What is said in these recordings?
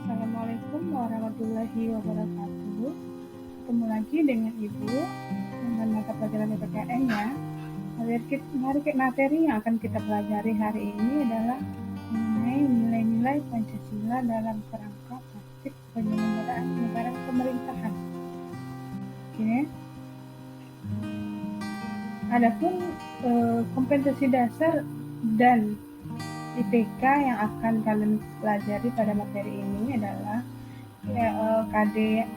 Assalamualaikum warahmatullahi wabarakatuh. Ketemu lagi dengan Ibu dengan mata pelajaran PPKN ya. Materi yang akan kita pelajari hari ini adalah mengenai nilai-nilai Pancasila dalam kerangka praktik penyelenggaraan negara pemerintahan. Oke. Adapun kompetensi dasar dan IPK yang akan kalian pelajari pada materi ini adalah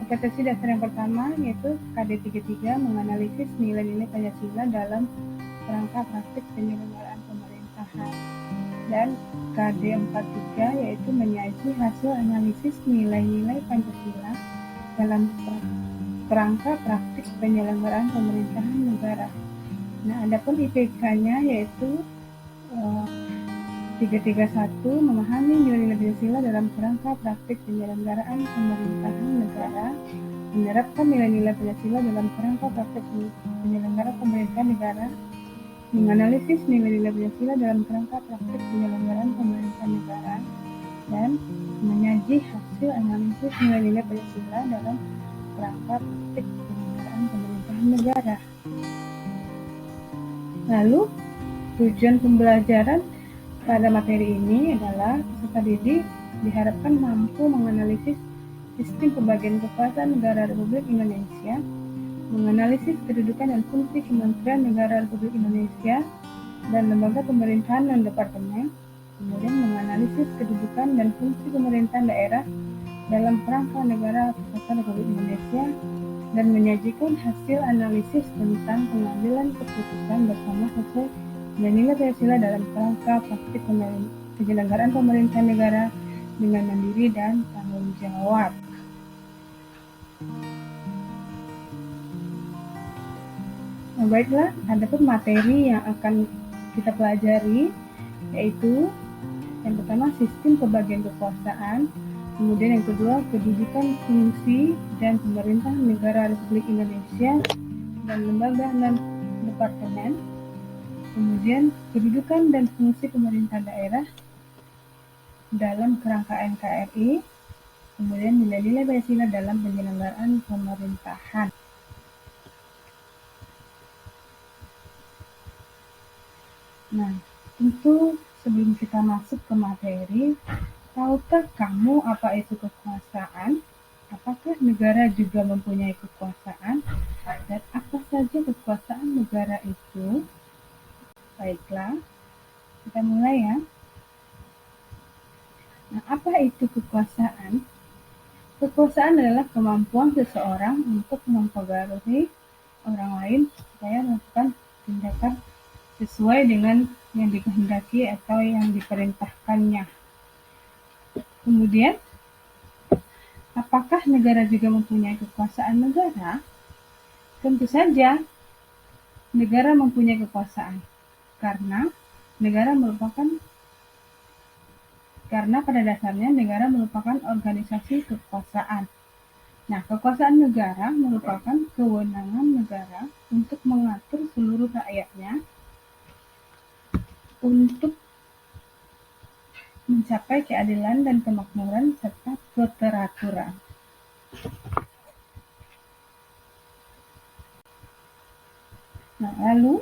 kompetensi dasar yang pertama yaitu KD 33 menganalisis nilai-nilai Pancasila dalam kerangka praktik penyelenggaraan pemerintahan, dan KD 43 yaitu menyaji hasil analisis nilai-nilai Pancasila dalam kerangka praktik penyelenggaraan pemerintahan negara. Nah, adapun IPK-nya yaitu 331 memahami nilai-nilai Pancasila dalam kerangka praktik penyelenggaraan pemerintahan negara, menerapkan nilai-nilai Pancasila dalam kerangka praktik penyelenggaraan pemerintahan negara, menganalisis nilai-nilai Pancasila dalam kerangka praktik penyelenggaraan pemerintahan negara, dan menyaji hasil analisis nilai-nilai Pancasila dalam kerangka praktik penyelenggaraan pemerintahan negara. Lalu, tujuan pembelajaran pada materi ini adalah peserta didik diharapkan mampu menganalisis sistem pembagian kekuasaan negara Republik Indonesia, menganalisis kedudukan dan fungsi Kementerian Negara Republik Indonesia dan lembaga pemerintahan dan departemen, kemudian menganalisis kedudukan dan fungsi pemerintahan daerah dalam kerangka negara kesatuan Republik Indonesia, dan menyajikan hasil analisis tentang pengambilan keputusan bersama sesuai nilai Pancasila dalam kerangka praktik penyelenggaraan pemerintahan negara dengan mandiri dan tanggung jawab. Nah, baiklah, adapun materi yang akan kita pelajari yaitu yang pertama sistem pembagian kekuasaan, kemudian yang kedua kedudukan, fungsi dan pemerintahan negara Republik Indonesia dan lembaga dan departemen, kemudian kedudukan dan fungsi pemerintah daerah dalam kerangka NKRI, kemudian nilai-nilai Pancasila dalam penyelenggaraan pemerintahan. Nah, tentu sebelum kita masuk ke materi, tahukah kamu apa itu kekuasaan? Apakah negara juga mempunyai kekuasaan? Dan apa saja kekuasaan negara itu? Baiklah, kita mulai ya. Nah, apa itu kekuasaan? Kekuasaan adalah kemampuan seseorang untuk mempengaruhi orang lain supaya melakukan tindakan sesuai dengan yang dikehendaki atau yang diperintahkannya. Kemudian, apakah negara juga mempunyai kekuasaan negara? Tentu saja, negara mempunyai kekuasaan karena pada dasarnya negara merupakan organisasi kekuasaan. Nah, kekuasaan negara merupakan kewenangan negara untuk mengatur seluruh rakyatnya untuk mencapai keadilan dan kemakmuran serta keteraturan. Nah, lalu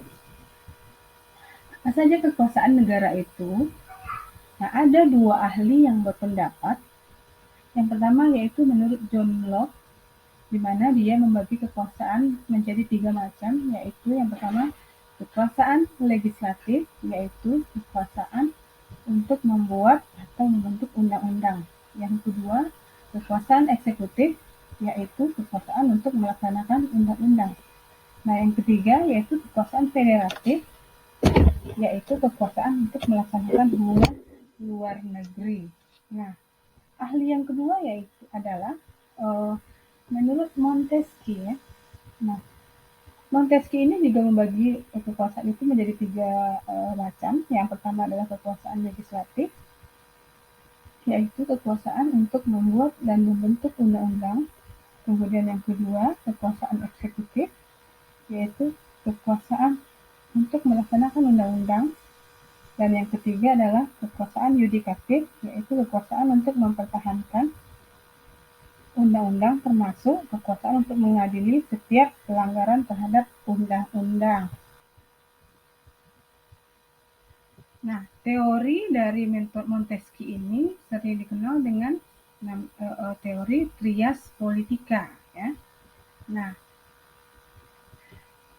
apa saja kekuasaan negara itu? Nah, ada dua ahli yang berpendapat. Yang pertama yaitu menurut John Locke, di mana dia membagi kekuasaan menjadi 3 macam, yaitu yang pertama kekuasaan legislatif, yaitu kekuasaan untuk membuat atau membentuk undang-undang. Yang kedua, kekuasaan eksekutif, yaitu kekuasaan untuk melaksanakan undang-undang. Nah, yang ketiga yaitu kekuasaan federatif, yaitu kekuasaan untuk melaksanakan hubungan luar negeri. Nah, ahli yang kedua yaitu adalah menurut Montesquieu ya. Nah, Montesquieu ini juga membagi kekuasaan itu menjadi 3 macam. Yang pertama adalah kekuasaan legislatif, yaitu kekuasaan untuk membuat dan membentuk undang-undang. Kemudian yang kedua, kekuasaan eksekutif, yaitu kekuasaan untuk melaksanakan undang-undang. Dan yang ketiga adalah kekuasaan yudikatif, yaitu kekuasaan untuk mempertahankan undang-undang termasuk kekuasaan untuk mengadili setiap pelanggaran terhadap undang-undang. Nah, teori dari Montesquieu ini sering dikenal dengan teori trias politica, ya. Nah,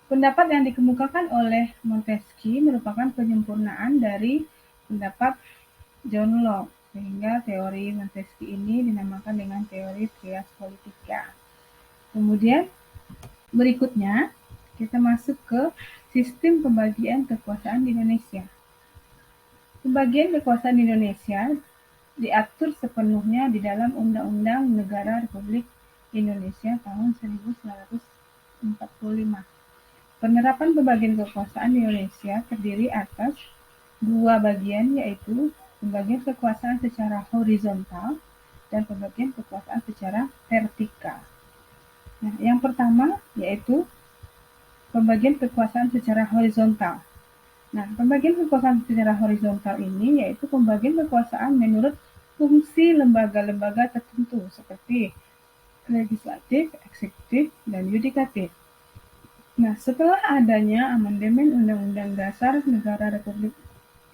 pendapat yang dikemukakan oleh Montesquieu merupakan penyempurnaan dari pendapat John Locke, sehingga teori Montesquieu ini dinamakan dengan teori trias politica. Kemudian berikutnya kita masuk ke sistem pembagian kekuasaan di Indonesia. Pembagian kekuasaan di Indonesia diatur sepenuhnya di dalam Undang-Undang Negara Republik Indonesia tahun 1945. Penerapan pembagian kekuasaan di Indonesia terdiri atas dua bagian, yaitu pembagian kekuasaan secara horizontal dan pembagian kekuasaan secara vertikal. Nah, yang pertama yaitu pembagian kekuasaan secara horizontal. Nah, pembagian kekuasaan secara horizontal ini yaitu pembagian kekuasaan menurut fungsi lembaga-lembaga tertentu seperti legislatif, eksekutif, dan yudikatif. Nah, setelah adanya amandemen Undang-Undang Dasar Negara Republik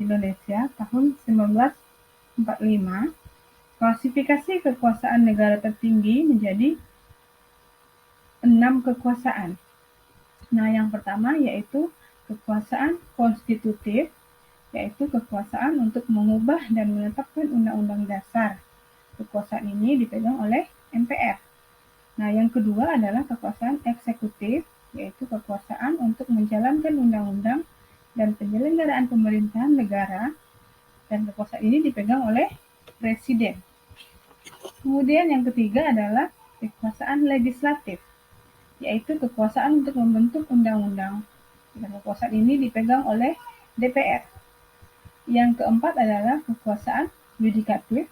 Indonesia tahun 1945, klasifikasi kekuasaan negara tertinggi menjadi 6 kekuasaan. Nah, yang pertama yaitu kekuasaan konstitutif, yaitu kekuasaan untuk mengubah dan menetapkan undang-undang dasar. Kekuasaan ini dipegang oleh MPR. Nah, yang kedua adalah kekuasaan eksekutif, yaitu kekuasaan untuk menjalankan undang-undang dan penyelenggaraan pemerintahan negara, dan kekuasaan ini dipegang oleh presiden. Kemudian yang ketiga adalah kekuasaan legislatif, yaitu kekuasaan untuk membentuk undang-undang, dan kekuasaan ini dipegang oleh DPR. Yang keempat adalah kekuasaan yudikatif,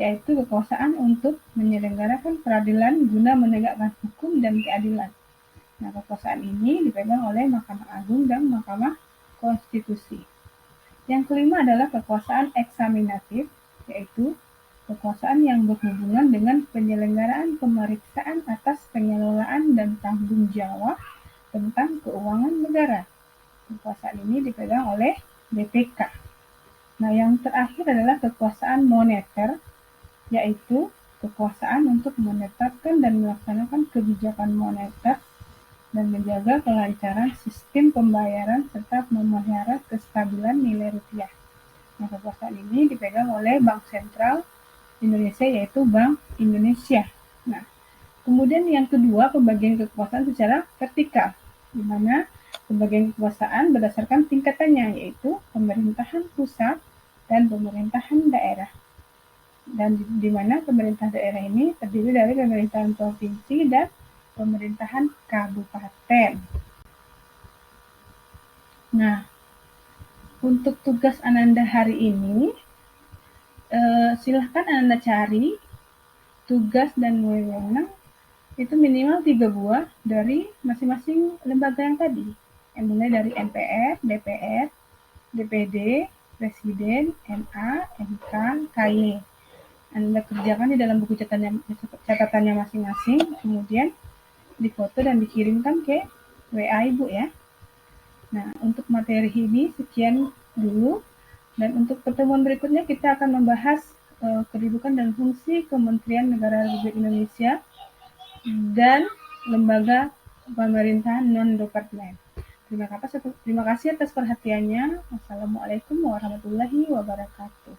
yaitu kekuasaan untuk menyelenggarakan peradilan guna menegakkan hukum dan keadilan. Nah, kekuasaan ini dipegang oleh Mahkamah Agung dan Mahkamah Konstitusi. Yang kelima adalah kekuasaan eksaminatif, yaitu kekuasaan yang berhubungan dengan penyelenggaraan pemeriksaan atas pengelolaan dan tanggung jawab tentang keuangan negara. Kekuasaan ini dipegang oleh BPK. Nah, yang terakhir adalah kekuasaan moneter, yaitu kekuasaan untuk menetapkan dan melaksanakan kebijakan moneter dan menjaga kelancaran sistem pembayaran serta memelihara kestabilan nilai rupiah. Nah, kekuasaan ini dipegang oleh Bank Sentral Indonesia, yaitu Bank Indonesia. Nah, kemudian yang kedua, pembagian kekuasaan secara vertikal, di mana pembagian kekuasaan berdasarkan tingkatannya, yaitu pemerintahan pusat dan pemerintahan daerah. Dan di mana pemerintah daerah ini terdiri dari pemerintahan provinsi dan pemerintahan kabupaten. Nah, untuk tugas Ananda hari ini, silahkan Ananda cari tugas dan wewenang itu minimal 3 buah dari masing-masing lembaga yang tadi, yang mulai dari MPR, DPR, DPD, Presiden, MA, MK, KY. Anda kerjakan di dalam buku catatannya masing-masing, kemudian difoto dan dikirimkan ke WA Ibu, ya. Nah, untuk materi ini sekian dulu, dan untuk pertemuan berikutnya kita akan membahas kedudukan dan fungsi Kementerian Negara Republik Indonesia dan lembaga pemerintahan non-departemen. Terima kasih atas perhatiannya. Wassalamualaikum warahmatullahi wabarakatuh.